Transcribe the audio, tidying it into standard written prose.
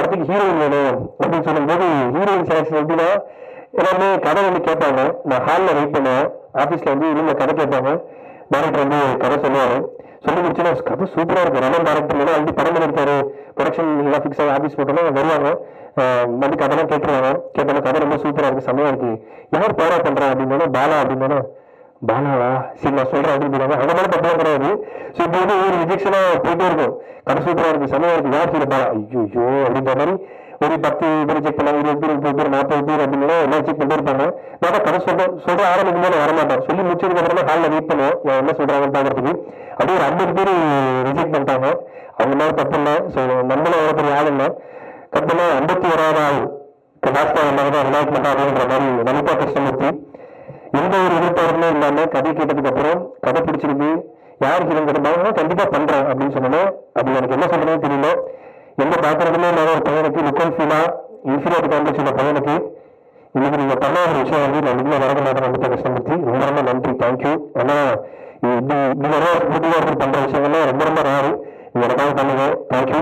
படத்துக்கு ஹீரோயின் வேணும் அப்படின்னு சொல்லும்போது ஹீரோயின் செலக்ஷன் எப்படின்னா எல்லாருமே கதை வந்து கேட்பாங்க. நான் ஹாலில் வெயிட் பண்ணுவேன். ஆஃபீஸில் வந்து இன்னும் கதை கேட்பாங்க. டேரக்டர் வந்து கதை சொல்லுவார். சொல்லி முடிச்சுன்னா கதை சூப்பராக இருக்கும். ரமன் டேரக்டர் மேலே வந்து படம் பண்ணியிருக்காரு. ப்ரொடக்ஷன் எல்லாம் ஃபிக்ஸ் ஆகி ஆஃபீஸ் போட்டோன்னா வருவாங்க. வந்து கதைலாம் கேட்டுருவாங்க. கேட்டோன்னா கதை ரொம்ப சூப்பராக இருக்குது, செம்மையாக இருக்குது. யார் பேரா பண்ணுறேன் அப்படின்னா பாலா அப்படின்னா பாலாவா சரி நான் சொல்கிறேன் அப்படின்னு சொல்லுவாங்க. அந்த மாதிரி தப்பெல்லாம் கிடையாது. ஸோ இப்போ வந்து ஒரு ரிஜெக்ஷனாக போயிட்டே இருக்கும். கதை சூப்பராக இருக்குது, செம்மையாக இருக்குது. யார் சொல்ல பாலா ஐயோ அப்படின்ற மாதிரி ஒரு 10 பேர் செக் பண்ணாங்க, 20 பேர், 30 பேர், 40 பேர் அப்படின்னு எல்லாம் செக் பண்ணிட்டு இருப்பாங்க. நான் கதை சொல்ற ஆரம்பிக்கும் போது வரமாட்டேன். சொல்லி முடிச்சதுக்கு அப்புறமா ஹாலில் வெயிட் பண்ணுவோம் என்ன சொல்றாங்கன்னு பாக்குறதுக்கு. அப்படியே ஒரு 50 பேர் ரிஜெக்ட் பண்ணிட்டாங்க. அவங்க மேலே தப்பு இல்லை. ஸோ நம்மளும் அவ்வளோ பெரிய ஆள் இல்லை. கட்டணா 51வது ஆள் லாஸ்டா வந்தாங்க ரிலாக்ஸ் பண்ணா அப்படின்ற மாதிரி லலிதா கிருஷ்ணமூர்த்தி. எந்த ஒரு எதிர்பார்ப்புமே இல்லாமல் கதை கேட்டதுக்கு அப்புறம் கதை பிடிச்சிருக்கு, யார் ஹீரோன்னு கேட்டாங்க கண்டிப்பா பண்றேன் அப்படின்னு சொன்னோம். அப்படி எனக்கு என்ன சொல்றதுன்னு தெரியல. எந்த பாக்குறதுமே இல்லாத ஒரு பையனுக்கு லுக்கல் ஃபீலா இன்ஃபீரியாரிட்டி காம்ப்ளெக்ஸ் உள்ள பையனுக்கு இன்னைக்கு நீங்க பண்ண ஒரு விஷயம் வந்து நான் இன்னும் வர மாட்டேன். லலிதா கிருஷ்ணமூர்த்தி ரொம்ப ரொம்ப நன்றி, தேங்க்யூ. ஏன்னா இப்படி நிறைய பண்ற விஷயங்கள்லாம் ரொம்ப ரொம்ப ரேரு. நீங்க எனக்காக பண்ணுங்க. தேங்க்யூ.